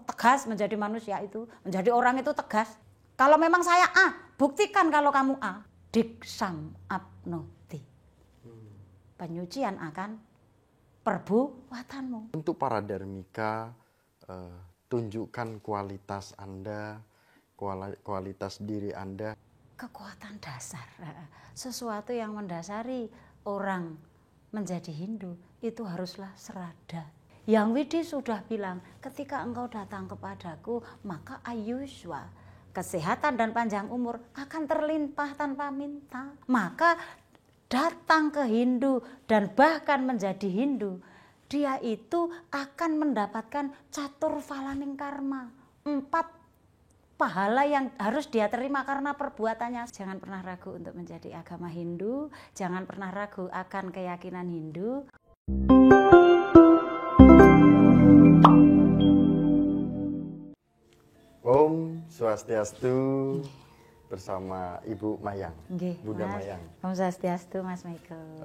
tegas menjadi manusia itu, menjadi orang itu tegas. Kalau memang saya A, buktikan kalau kamu A. Diksam abnoti. Penyucian akan perbuatanmu. Untuk para darmika, tunjukkan kualitas Anda, kualitas diri Anda. Kekuatan dasar, sesuatu yang mendasari orang menjadi Hindu itu haruslah serada. Yang Widi sudah bilang, ketika engkau datang kepadaku, maka ayuswa, kesehatan dan panjang umur akan terlimpah tanpa minta. Maka datang ke Hindu dan bahkan menjadi Hindu, dia itu akan mendapatkan catur falaning karma, 4 pahala yang harus dia terima karena perbuatannya. Jangan pernah ragu untuk menjadi agama Hindu, jangan pernah ragu akan keyakinan Hindu. Om Swastiastu bersama Ibu Mayang, Bunda Mas. Mayang. Om Swastiastu, Mas Michael.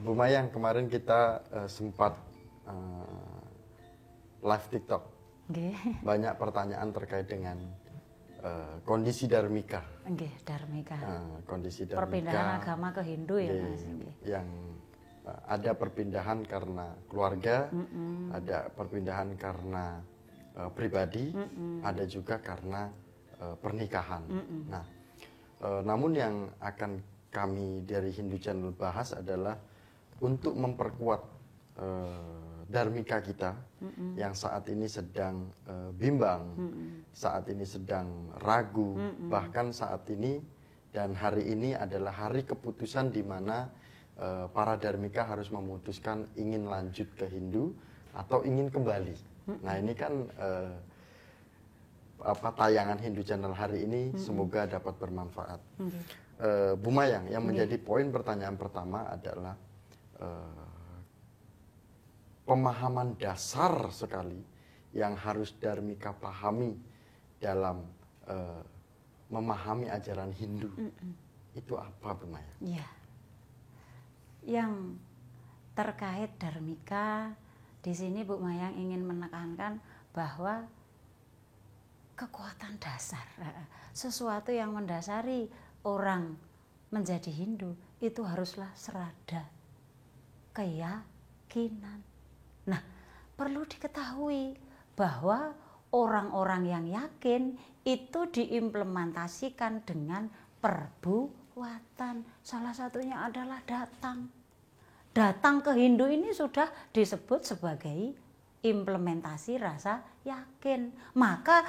Bu Mayang, kemarin kita sempat live TikTok. Banyak pertanyaan terkait dengan kondisi darmika. Darmika. Kondisi darmika. Perpindahan agama ke Hindu ya, Mas. Yang ada perpindahan karena keluarga, ada perpindahan karena pribadi, ada juga karena pernikahan. Nah, namun yang akan kami dari Hindu Channel bahas adalah untuk memperkuat darmika kita yang saat ini sedang bimbang, saat ini sedang ragu, bahkan saat ini dan hari ini adalah hari keputusan di mana para darmika harus memutuskan ingin lanjut ke Hindu atau ingin kembali. Nah, ini kan tayangan Hindu Channel hari ini semoga dapat bermanfaat. Bu Mayang, yang menjadi poin pertanyaan pertama adalah pemahaman dasar sekali yang harus darmika pahami dalam memahami ajaran Hindu. Itu apa, Bu Mayang? Ya. Yang terkait darmika, di sini Bu Mayang ingin menekankan bahwa kekuatan dasar, sesuatu yang mendasari orang menjadi Hindu itu haruslah serada, keyakinan. Nah, perlu diketahui bahwa orang-orang yang yakin itu diimplementasikan dengan perbuatan. Salah satunya adalah datang. Datang ke Hindu ini sudah disebut sebagai implementasi rasa yakin. Maka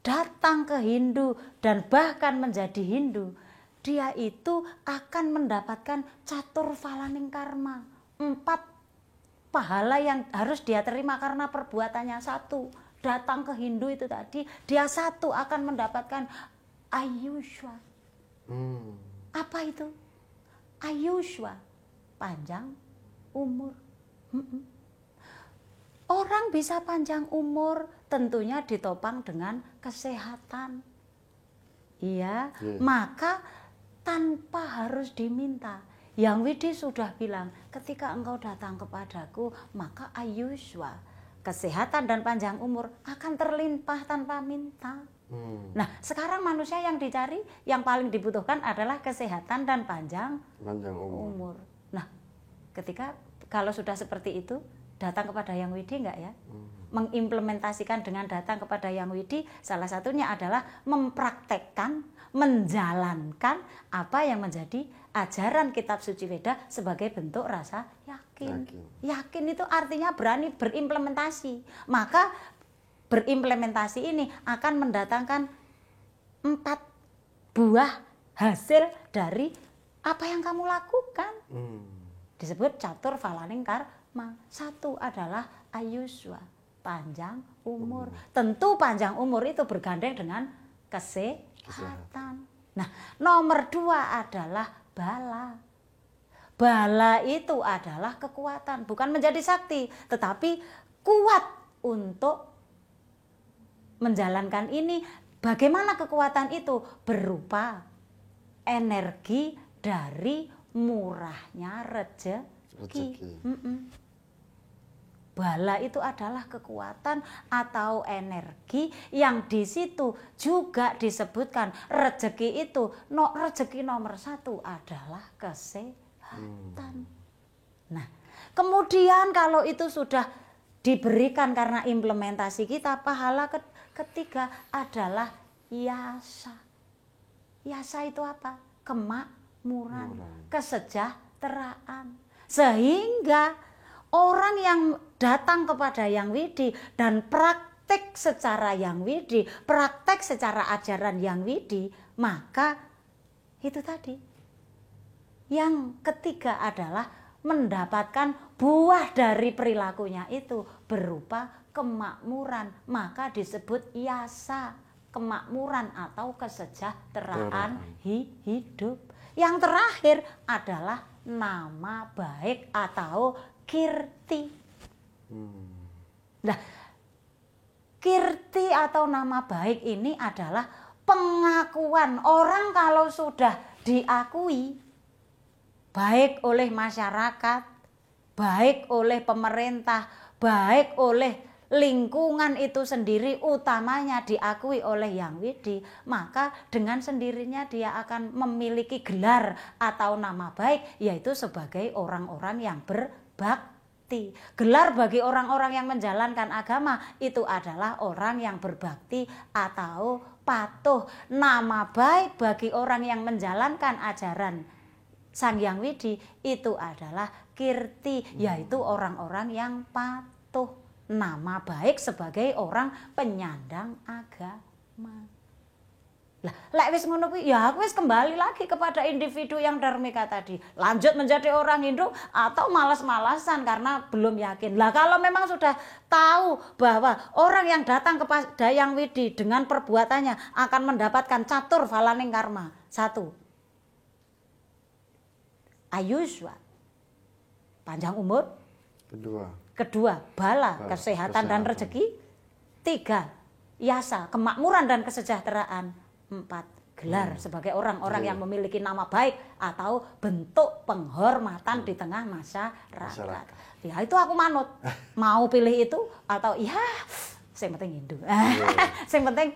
datang ke Hindu dan bahkan menjadi Hindu, dia itu akan mendapatkan catur falaning karma, 4 pahala yang harus dia terima karena perbuatannya. 1, datang ke Hindu itu tadi, dia 1 akan mendapatkan ayushwa. Apa itu? Ayushwa, panjang umur. Orang bisa panjang umur tentunya ditopang dengan kesehatan. Iya, maka tanpa harus diminta. Yang Widi sudah bilang, ketika engkau datang kepadaku, maka ayushwa, kesehatan dan panjang umur akan terlimpah tanpa minta. Nah, sekarang manusia yang dicari, yang paling dibutuhkan adalah kesehatan dan panjang umur. Nah, kalau sudah seperti itu, datang kepada Yang Widi enggak ya? Mengimplementasikan dengan datang kepada Yang Widi, salah satunya adalah mempraktekkan, menjalankan apa yang menjadi ajaran kitab suci Weda sebagai bentuk rasa yakin. Yakin itu artinya berani berimplementasi. Maka berimplementasi ini akan mendatangkan 4 buah hasil dari apa yang kamu lakukan. Disebut catur falaning karma. 1 adalah ayushwa, panjang umur. Tentu panjang umur itu bergandeng dengan kesehatan. Nah, nomor 2 adalah bala. Bala itu adalah kekuatan, bukan menjadi sakti, tetapi kuat untuk menjalankan ini. Bagaimana kekuatan itu? Berupa energi dari murahnya rezeki. Bala itu adalah kekuatan atau energi yang di situ juga disebutkan rezeki itu. Rezeki nomor 1 adalah kesehatan. Nah, kemudian kalau itu sudah diberikan karena implementasi kita, pahala ketiga adalah yasa. Yasa itu apa? Kemakmuran, kesejahteraan. Sehingga orang yang datang kepada Yang Widi dan praktek secara Yang Widi, praktek secara ajaran Yang Widi, maka itu tadi. Yang ketiga adalah mendapatkan buah dari perilakunya itu berupa kemakmuran, maka disebut yasa, kemakmuran atau kesejahteraan hidup. Yang terakhir adalah nama baik atau kirti. Nah, kirti atau nama baik ini adalah pengakuan orang kalau sudah diakui baik oleh masyarakat, baik oleh pemerintah, baik oleh lingkungan itu sendiri, utamanya diakui oleh Yang Widi, maka dengan sendirinya dia akan memiliki gelar atau nama baik, yaitu sebagai orang-orang yang berbakti. Gelar bagi orang-orang yang menjalankan agama itu adalah orang yang berbakti atau patuh. Nama baik bagi orang yang menjalankan ajaran Sang Yang Widi itu adalah kirti, yaitu orang-orang yang patuh. Nama baik sebagai orang penyandang agama. Lah, lek wis ngono kuwi ya aku wis kembali lagi kepada individu yang dharmika tadi. Lanjut menjadi orang Hindu atau malas-malasan karena belum yakin. Lah kalau memang sudah tahu bahwa orang yang datang kepada Yang Widi dengan perbuatannya akan mendapatkan catur falaning karma. 1. Ayuswa, panjang umur. Kedua, bala, kesehatan dan rezeki. 3, yasa, kemakmuran dan kesejahteraan. 4, gelar sebagai orang-orang yang memiliki nama baik atau bentuk penghormatan di tengah masyarakat. Ya itu aku manut. Mau pilih itu atau ya sing penting Hindu. Sing penting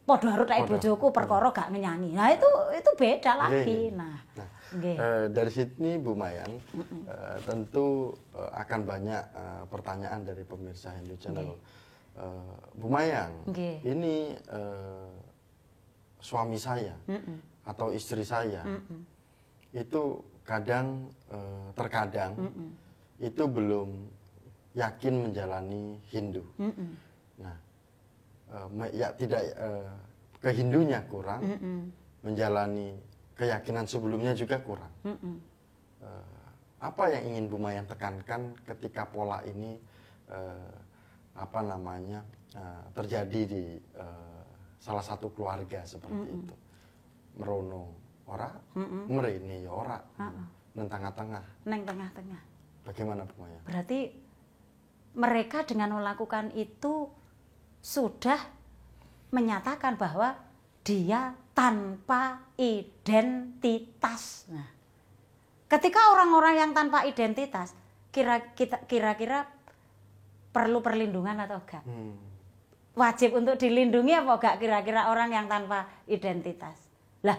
podo harus kayak bojoku perkara gak nyanyi. Nah itu beda lagi. Nah, dari sini Bu Mayan tentu akan banyak pertanyaan dari pemirsa Hindu Channel. Bu Mayan, ini suami saya atau istri saya itu terkadang itu belum yakin menjalani Hindu. Nah, ya tidak ke Hindunya kurang, menjalani keyakinan sebelumnya juga kurang. Apa yang ingin Bu Mayan tekankan ketika pola ini terjadi di salah satu keluarga seperti itu? Merono ora, merini ya ora, neng tengah-tengah. Neng tengah-tengah. Bagaimana Bu Mayan? Berarti mereka dengan melakukan itu sudah menyatakan bahwa dia tanpa identitas. Nah, ketika orang-orang yang tanpa identitas, kira-kira perlu perlindungan atau enggak? Wajib untuk dilindungi apa enggak kira-kira orang yang tanpa identitas? Lah,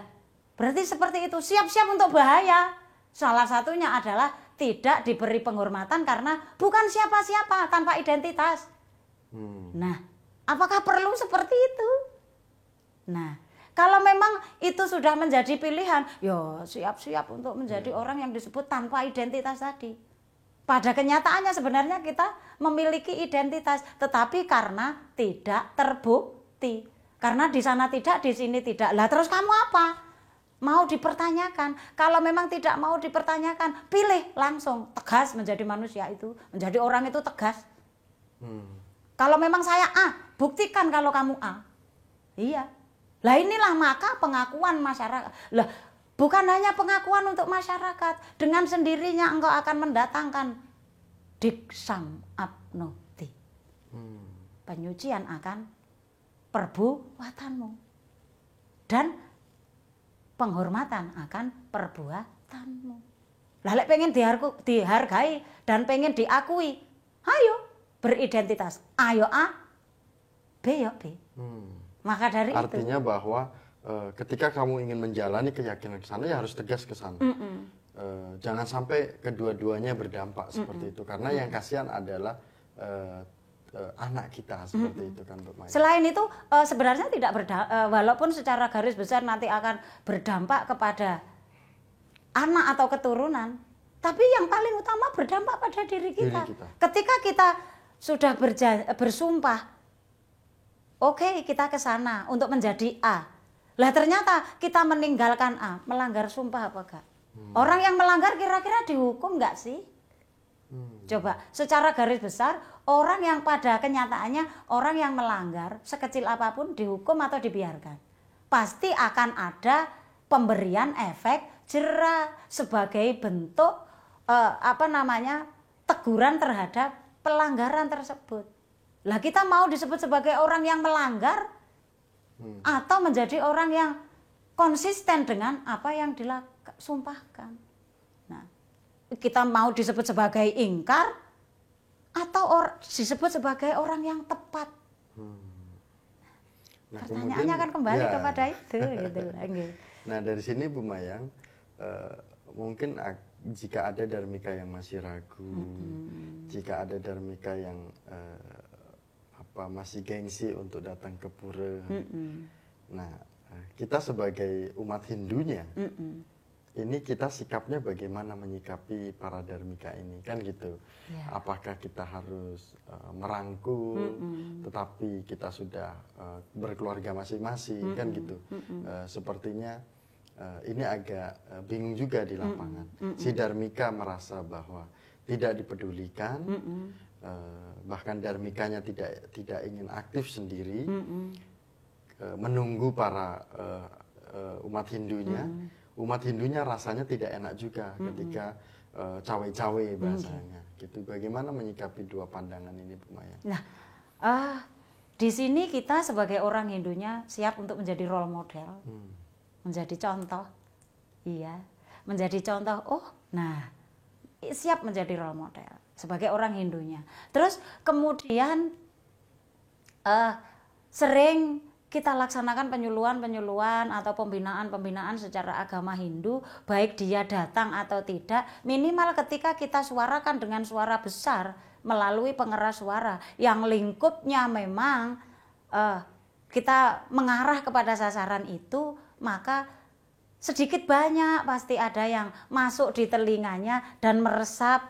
berarti seperti itu, siap-siap untuk bahaya. Salah satunya adalah tidak diberi penghormatan karena bukan siapa-siapa, tanpa identitas. Nah, apakah perlu seperti itu? Nah, kalau memang itu sudah menjadi pilihan, ya siap-siap untuk menjadi orang yang disebut tanpa identitas tadi. Pada kenyataannya sebenarnya kita memiliki identitas, tetapi karena tidak terbukti. Karena di sana tidak, di sini tidak. Lah terus kamu apa? Mau dipertanyakan. Kalau memang tidak mau dipertanyakan, pilih langsung. Tegas menjadi manusia itu, menjadi orang itu tegas. Kalau memang saya A, buktikan kalau kamu A. Iya. Lah inilah maka pengakuan masyarakat. Lah bukan hanya pengakuan untuk masyarakat. Dengan sendirinya engkau akan mendatangkan diksam abnoti. Penyucian akan perbuatanmu. Dan penghormatan akan perbuatanmu. Lah lek pengen dihargai dan pengen diakui, Ayo beridentitas. Ayo A, B ya B. Maka dari artinya bahwa ketika kamu ingin menjalani keyakinan ke sana ya harus tegas ke sana. Jangan sampai kedua-duanya berdampak seperti itu, karena yang kasihan adalah anak kita seperti itu kan, Bu Maya. Selain itu sebenarnya tidak walaupun secara garis besar nanti akan berdampak kepada anak atau keturunan, tapi yang paling utama berdampak pada diri kita. Ketika kita sudah bersumpah, oke, kita ke sana untuk menjadi A. Lah ternyata kita meninggalkan A, melanggar sumpah apa enggak? Orang yang melanggar kira-kira dihukum enggak sih? Coba, secara garis besar, orang yang pada kenyataannya orang yang melanggar sekecil apapun dihukum atau dibiarkan. Pasti akan ada pemberian efek jera sebagai bentuk teguran terhadap pelanggaran tersebut. Lah kita mau disebut sebagai orang yang melanggar atau menjadi orang yang konsisten dengan apa yang disumpahkan. Nah, kita mau disebut sebagai ingkar atau disebut sebagai orang yang tepat. Nah, pertanyaannya kan kembali kepada itu gitu. Nah, dari sini Bu Mayang, mungkin jika ada dharmika yang masih ragu, jika ada dharmika yang masih gengsi untuk datang ke pura. Nah, kita sebagai umat Hindunya, ini kita sikapnya bagaimana menyikapi para dharmika ini, kan gitu. Apakah kita harus merangkul, tetapi kita sudah berkeluarga masing-masing, kan gitu. Sepertinya ini agak bingung juga di lapangan. Si dharmika merasa bahwa tidak dipedulikan, bahkan dharmikanya tidak ingin aktif sendiri, menunggu para umat Hindunya. Umat Hindunya rasanya tidak enak juga ketika cawe-cawe bahasanya. Gitu. Bagaimana menyikapi dua pandangan ini, Bu Maya? Nah, di sini kita sebagai orang Hindunya siap untuk menjadi role model, menjadi contoh, menjadi contoh. Siap menjadi role model sebagai orang Hindunya. Terus kemudian sering kita laksanakan penyuluhan atau pembinaan secara agama Hindu, baik dia datang atau tidak, minimal ketika kita suarakan dengan suara besar melalui pengeras suara yang lingkupnya memang kita mengarah kepada sasaran itu, maka sedikit banyak pasti ada yang masuk di telinganya dan meresap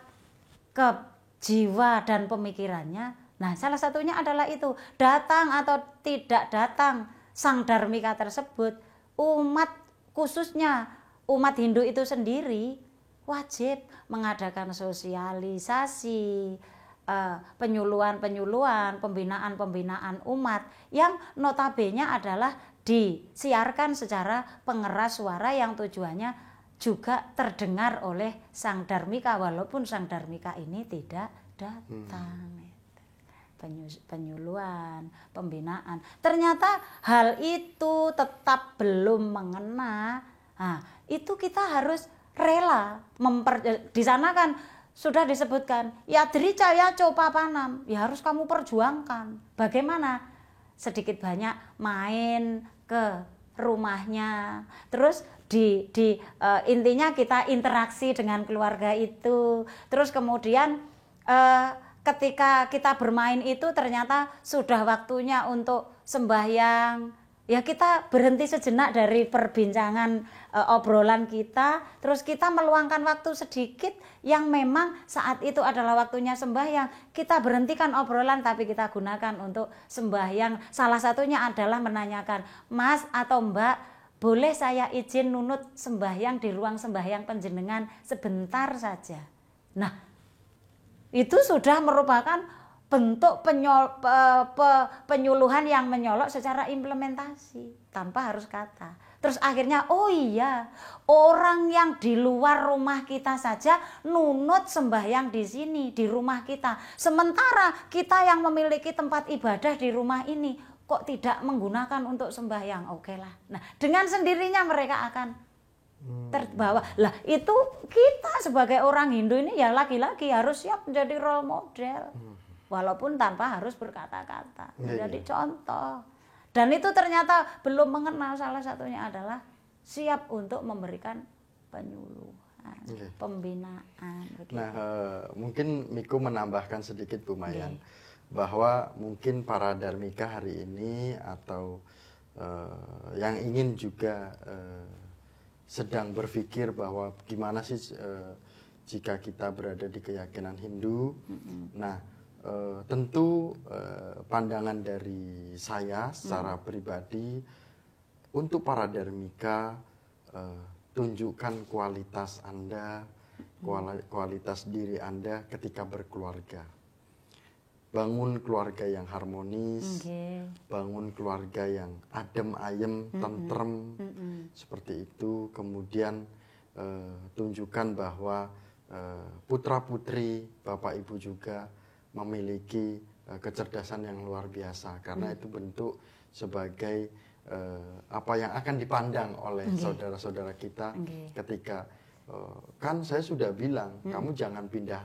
ke jiwa dan pemikirannya. Nah, salah satunya adalah itu, datang atau tidak datang sang dharmika tersebut, umat khususnya umat Hindu itu sendiri wajib mengadakan sosialisasi, penyuluhan, pembinaan umat yang notabene adalah disiarkan secara pengeras suara yang tujuannya juga terdengar oleh sang dharmika walaupun sang dharmika ini tidak datang. Penyuluhan, pembinaan. Ternyata hal itu tetap belum mengena. Nah, itu kita harus rela di sana kan sudah disebutkan, yadricaya copapanam, ya harus kamu perjuangkan. Bagaimana? Sedikit banyak main ke rumahnya, terus intinya kita interaksi dengan keluarga itu, terus kemudian ketika kita bermain itu ternyata sudah waktunya untuk sembahyang, ya kita berhenti sejenak dari perbincangan obrolan kita, terus kita meluangkan waktu sedikit yang memang saat itu adalah waktunya sembahyang, kita berhentikan obrolan tapi kita gunakan untuk sembahyang. Salah satunya adalah menanyakan, Mas atau Mbak, boleh saya izin nunut sembahyang di ruang sembahyang panjenengan sebentar saja. Nah, itu sudah merupakan bentuk penyuluhan yang menyolok secara implementasi tanpa harus kata. Terus akhirnya, oh iya, orang yang di luar rumah kita saja nunut sembahyang di sini, di rumah kita. Sementara kita yang memiliki tempat ibadah di rumah ini kok tidak menggunakan untuk sembahyang. Oke lah. Nah, dengan sendirinya mereka akan terbawa. Lah itu kita sebagai orang Hindu ini ya laki-laki harus siap menjadi role model. Walaupun tanpa harus berkata-kata. Menjadi contoh. Dan itu ternyata belum mengenal, salah satunya adalah siap untuk memberikan penyuluhan, pembinaan. Begitu. Nah, mungkin Miko menambahkan sedikit Bu Mayang, bahwa mungkin para Dharmika hari ini atau yang ingin juga sedang berpikir bahwa gimana sih jika kita berada di keyakinan Hindu. Nah, tentu pandangan dari saya secara pribadi untuk para Dharmika, tunjukkan kualitas Anda, kualitas diri Anda ketika berkeluarga. Bangun keluarga yang harmonis, bangun keluarga yang adem ayem, tentrem, seperti itu. Kemudian tunjukkan bahwa putra-putri, bapak ibu juga memiliki kecerdasan yang luar biasa, karena itu bentuk sebagai apa yang akan dipandang oleh saudara-saudara kita ketika kan saya sudah bilang kamu jangan pindah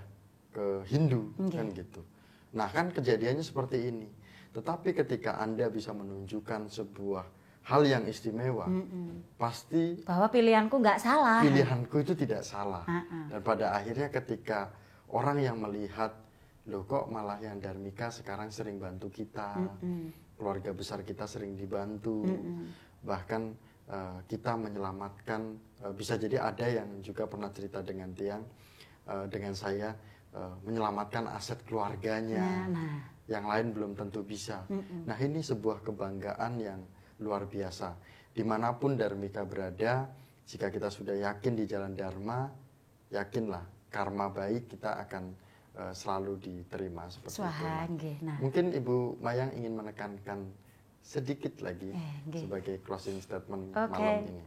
ke Hindu, kan gitu. Nah kan kejadiannya seperti ini. Tetapi ketika Anda bisa menunjukkan sebuah hal yang istimewa, pasti bahwa pilihanku nggak salah. Pilihanku itu tidak salah. Dan pada akhirnya ketika orang yang melihat, loh kok malah yang Dharmika sekarang sering bantu kita, keluarga besar kita sering dibantu, bahkan kita menyelamatkan, bisa jadi ada yang juga pernah cerita dengan Tiang, dengan saya, menyelamatkan aset keluarganya, yang lain belum tentu bisa. Nah ini sebuah kebanggaan yang luar biasa. Dimanapun Dharmika berada, jika kita sudah yakin di jalan Dharma, yakinlah karma baik kita akan selalu diterima seperti itu. Nah. Mungkin Ibu Mayang ingin menekankan sedikit lagi sebagai closing statement malam ini.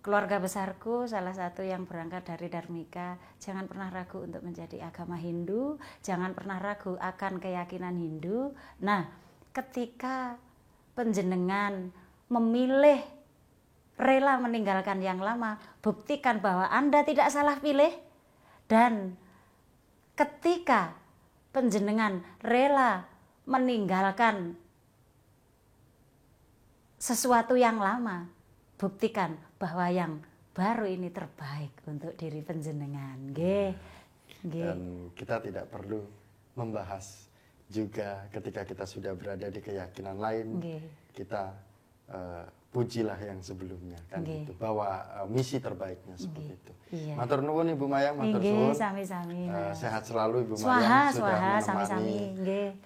Keluarga besarku salah satu yang berangkat dari Dharmika, jangan pernah ragu untuk menjadi agama Hindu, jangan pernah ragu akan keyakinan Hindu. Nah, ketika panjenengan memilih rela meninggalkan yang lama, buktikan bahwa Anda tidak salah pilih. Dan ketika panjenengan rela meninggalkan sesuatu yang lama, buktikan bahwa yang baru ini terbaik untuk diri panjenengan. Dan kita tidak perlu membahas juga ketika kita sudah berada di keyakinan lain, kita pujilah yang sebelumnya, kan gitu. Bawa misi terbaiknya seperti itu. Matur nuwun Ibu Mayang, matur nuwun. Sami-sami. Sehat selalu Ibu Mayang sudah menemani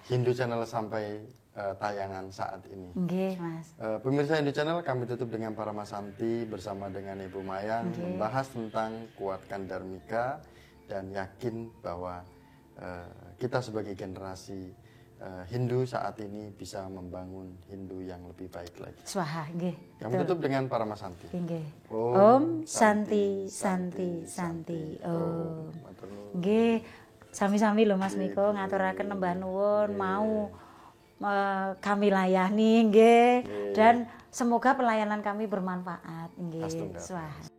Hindu Channel sampai tayangan saat ini. Mas. Pemirsa Hindu Channel, kami tutup dengan Paramasanti bersama dengan Ibu Mayang membahas tentang kuatkan Dharmika dan yakin bahwa kita sebagai generasi Hindu saat ini bisa membangun Hindu yang lebih baik lagi. Kami tutup dengan Paramasanti. Om Santi Santi Santi Om. Sami-sami lho Mas Miko ngaturaken nembah nuwun mau kami layani dan semoga pelayanan kami bermanfaat. Swaha.